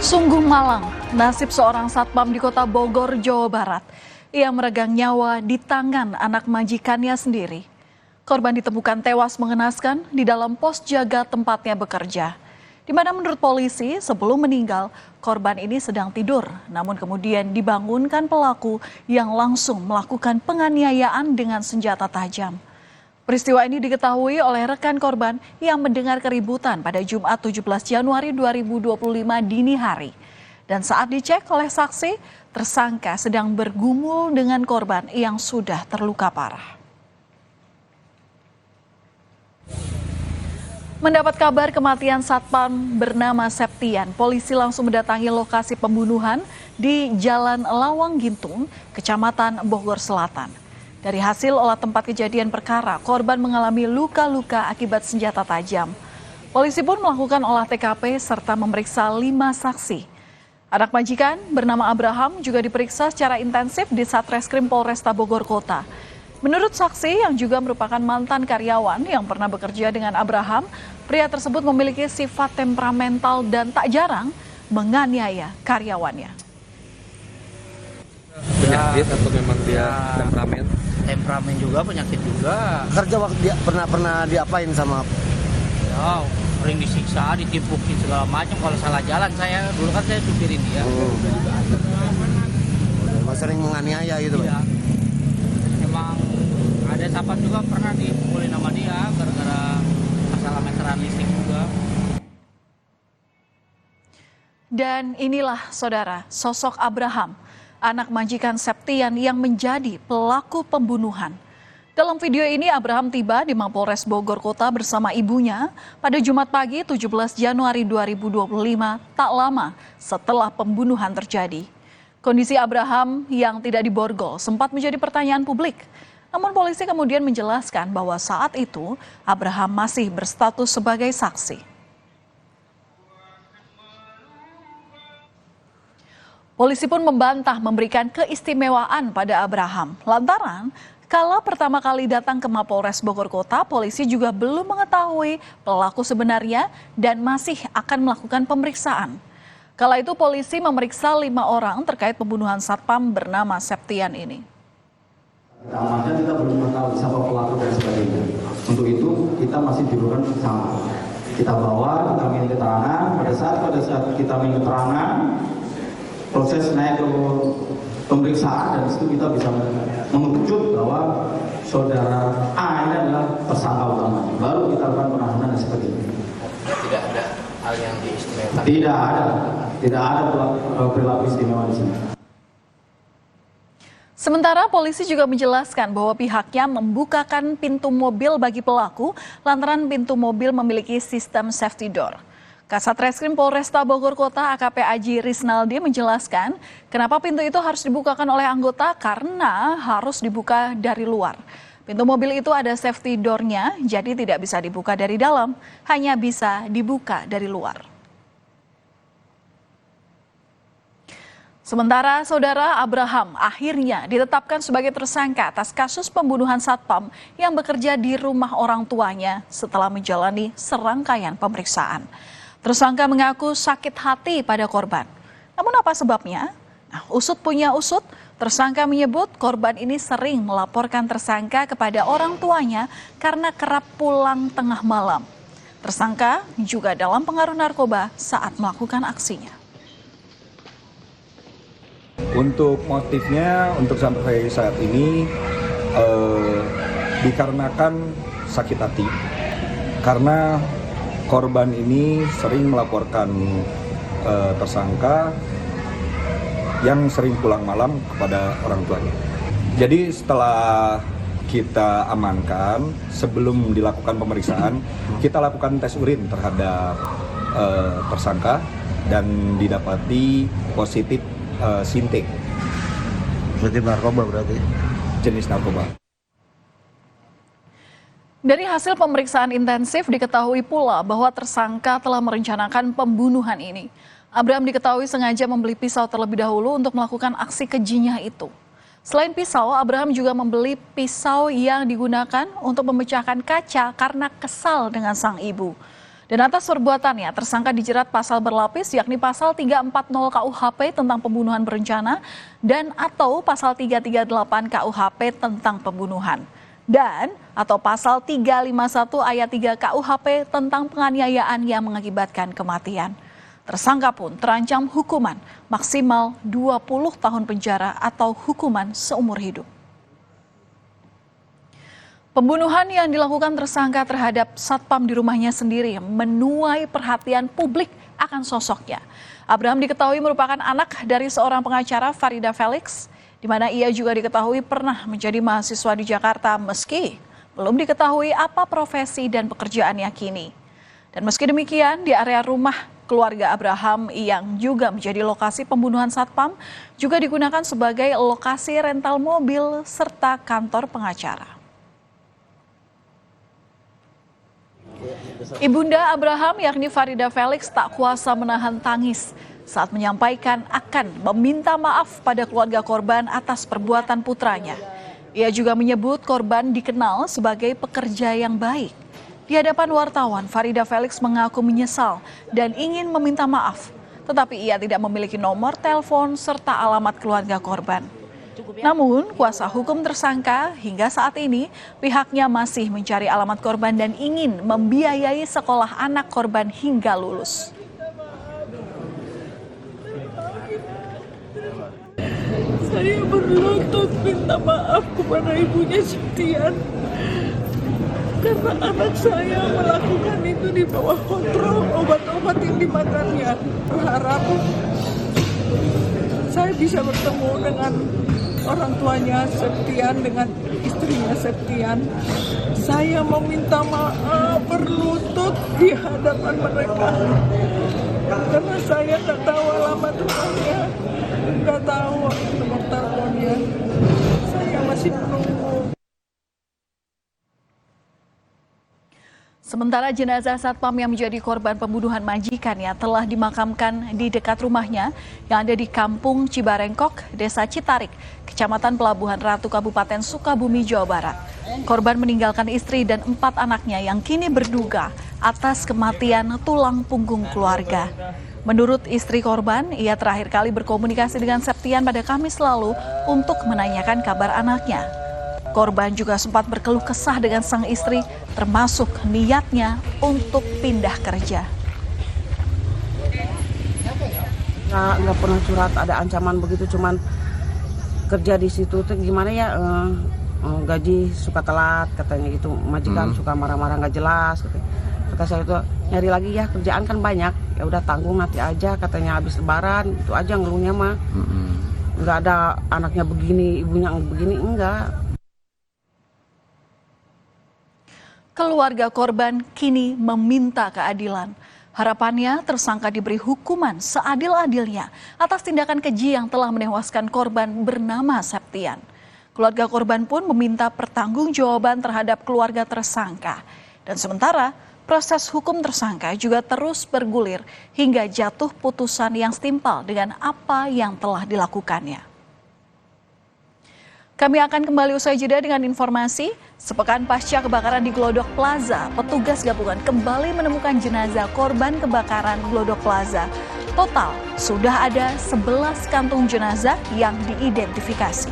Sungguh malang nasib seorang satpam di kota Bogor, Jawa Barat. Ia meregang nyawa di tangan anak majikannya sendiri. Korban ditemukan tewas mengenaskan di dalam pos jaga tempatnya bekerja. Di mana menurut polisi sebelum meninggal, korban ini sedang tidur. Namun kemudian dibangunkan pelaku yang langsung melakukan penganiayaan dengan senjata tajam. Peristiwa ini diketahui oleh rekan korban yang mendengar keributan pada Jumat 17 Januari 2025 dini hari. Dan saat dicek oleh saksi, tersangka sedang bergumul dengan korban yang sudah terluka parah. Mendapat kabar kematian satpam bernama Septian, polisi langsung mendatangi lokasi pembunuhan di Jalan Lawang Gintung, Kecamatan Bogor Selatan. Dari hasil olah tempat kejadian perkara, korban mengalami luka-luka akibat senjata tajam. Polisi pun melakukan olah TKP serta memeriksa 5 saksi. Anak majikan bernama Abraham juga diperiksa secara intensif di Satreskrim Polresta Bogor Kota. Menurut saksi yang juga merupakan mantan karyawan yang pernah bekerja dengan Abraham, pria tersebut memiliki sifat temperamental dan tak jarang menganiaya karyawannya. Penyakit atau memang dia temperamen? Temperamen juga, penyakit juga. Kerja waktu dia pernah diapain sama? Ya, sering disiksa, ditimpukin segala macam. Kalau salah jalan dulu kan saya supirin dia. Sering menganiaya gitu, Pak? Iya. Emang ada sapam juga pernah dipukulin sama dia gara-gara masalah meteran listrik juga. Dan inilah saudara, sosok Abraham, anak majikan Septian yang menjadi pelaku pembunuhan. Dalam video ini Abraham tiba di Mapolres Bogor Kota bersama ibunya pada Jumat pagi 17 Januari 2025, tak lama setelah pembunuhan terjadi. Kondisi Abraham yang tidak diborgol sempat menjadi pertanyaan publik. Namun polisi kemudian menjelaskan bahwa saat itu Abraham masih berstatus sebagai saksi. Polisi pun membantah memberikan keistimewaan pada Abraham. Lantaran, kala pertama kali datang ke Mapolres Bogor Kota, polisi juga belum mengetahui pelaku sebenarnya dan masih akan melakukan pemeriksaan. Kala itu polisi memeriksa 5 orang terkait pembunuhan satpam bernama Septian ini. Kita amankan, kita belum mengetahui siapa pelaku dan sebagainya. Untuk itu kita masih dilakukan bersama. Kita bawa, kita minta keterangan. Pada saat kita minta keterangan, proses naik ke pemeriksaan dan disitu kita bisa mengerucut bahwa saudara A ini adalah tersangka utama. Baru kita lakukan penahanan dan sebagainya. Tidak ada hal yang diistimewakan. Tidak ada perilaku istimewa di sini. Sementara polisi juga menjelaskan bahwa pihaknya membukakan pintu mobil bagi pelaku lantaran pintu mobil memiliki sistem safety door. Kasat Reskrim Polresta Bogor Kota AKP Aji Risnaldi menjelaskan kenapa pintu itu harus dibukakan oleh anggota karena harus dibuka dari luar. Pintu mobil itu ada safety door-nya, jadi tidak bisa dibuka dari dalam, hanya bisa dibuka dari luar. Sementara saudara Abraham akhirnya ditetapkan sebagai tersangka atas kasus pembunuhan satpam yang bekerja di rumah orang tuanya setelah menjalani serangkaian pemeriksaan. Tersangka mengaku sakit hati pada korban. Namun apa sebabnya? Usut punya usut, tersangka menyebut korban ini sering melaporkan tersangka kepada orang tuanya karena kerap pulang tengah malam. Tersangka juga dalam pengaruh narkoba saat melakukan aksinya. Untuk motifnya untuk sampai saat ini dikarenakan sakit hati karena korban ini sering melaporkan tersangka yang sering pulang malam kepada orang tuanya. Jadi setelah kita amankan, sebelum dilakukan pemeriksaan, kita lakukan tes urin terhadap tersangka dan didapati positif sintik. Positif narkoba berarti? Jenis narkoba. Dari hasil pemeriksaan intensif diketahui pula bahwa tersangka telah merencanakan pembunuhan ini. Abraham diketahui sengaja membeli pisau terlebih dahulu untuk melakukan aksi kejinya itu. Selain pisau, Abraham juga membeli pisau yang digunakan untuk memecahkan kaca karena kesal dengan sang ibu. Dan atas perbuatannya, tersangka dijerat pasal berlapis yakni pasal 340 KUHP tentang pembunuhan berencana dan atau pasal 338 KUHP tentang pembunuhan. Dan atau pasal 351 ayat 3 KUHP tentang penganiayaan yang mengakibatkan kematian. Tersangka pun terancam hukuman maksimal 20 tahun penjara atau hukuman seumur hidup. Pembunuhan yang dilakukan tersangka terhadap satpam di rumahnya sendiri menuai perhatian publik akan sosoknya. Abraham diketahui merupakan anak dari seorang pengacara, Farida Felix, di mana ia juga diketahui pernah menjadi mahasiswa di Jakarta meski belum diketahui apa profesi dan pekerjaannya kini. Dan meski demikian, di area rumah keluarga Abraham yang juga menjadi lokasi pembunuhan satpam juga digunakan sebagai lokasi rental mobil serta kantor pengacara. Ibunda Abraham yakni Farida Felix tak kuasa menahan tangis saat menyampaikan akan meminta maaf pada keluarga korban atas perbuatan putranya. Ia juga menyebut korban dikenal sebagai pekerja yang baik. Di hadapan wartawan, Farida Felix mengaku menyesal dan ingin meminta maaf, tetapi ia tidak memiliki nomor telepon serta alamat keluarga korban. Namun, kuasa hukum tersangka hingga saat ini pihaknya masih mencari alamat korban dan ingin membiayai sekolah anak korban hingga lulus. Saya berlutut minta maaf kepada ibunya Septian karena anak saya melakukan itu di bawah kontrol obat-obat yang dimakannya. Berharap saya bisa bertemu dengan orang tuanya Septian, dengan istrinya Septian. Saya meminta maaf berlutut di hadapan mereka karena saya tak tahu alamat rumahnya, nggak tahu nomor teleponnya. Saya masih menunggu. Sementara jenazah satpam yang menjadi korban pembunuhan majikannya telah dimakamkan di dekat rumahnya yang ada di Kampung Cibarengkok, Desa Citarik, Kecamatan Pelabuhan Ratu, Kabupaten Sukabumi, Jawa Barat. Korban meninggalkan istri dan 4 anaknya yang kini berduka atas kematian tulang punggung keluarga. Menurut istri korban, ia terakhir kali berkomunikasi dengan Septian pada Kamis lalu untuk menanyakan kabar anaknya. Korban juga sempat berkeluh kesah dengan sang istri, termasuk niatnya untuk pindah kerja. Nggak pernah surat ada ancaman begitu, cuman kerja di situ tuh gimana ya, gaji suka telat katanya gitu, majikan suka marah-marah nggak jelas. Kata saya itu nyari lagi ya, kerjaan kan banyak, ya udah tanggung nanti aja katanya habis lebaran, itu aja ngeluhnya mah. Nggak ada anaknya begini, ibunya begini, enggak. Keluarga korban kini meminta keadilan. Harapannya tersangka diberi hukuman seadil-adilnya atas tindakan keji yang telah menewaskan korban bernama Septian. Keluarga korban pun meminta pertanggungjawaban terhadap keluarga tersangka. Dan sementara proses hukum tersangka juga terus bergulir hingga jatuh putusan yang setimpal dengan apa yang telah dilakukannya. Kami akan kembali usai jeda dengan informasi. Sepekan pasca kebakaran di Glodok Plaza, petugas gabungan kembali menemukan jenazah korban kebakaran Glodok Plaza. Total sudah ada 11 kantung jenazah yang diidentifikasi.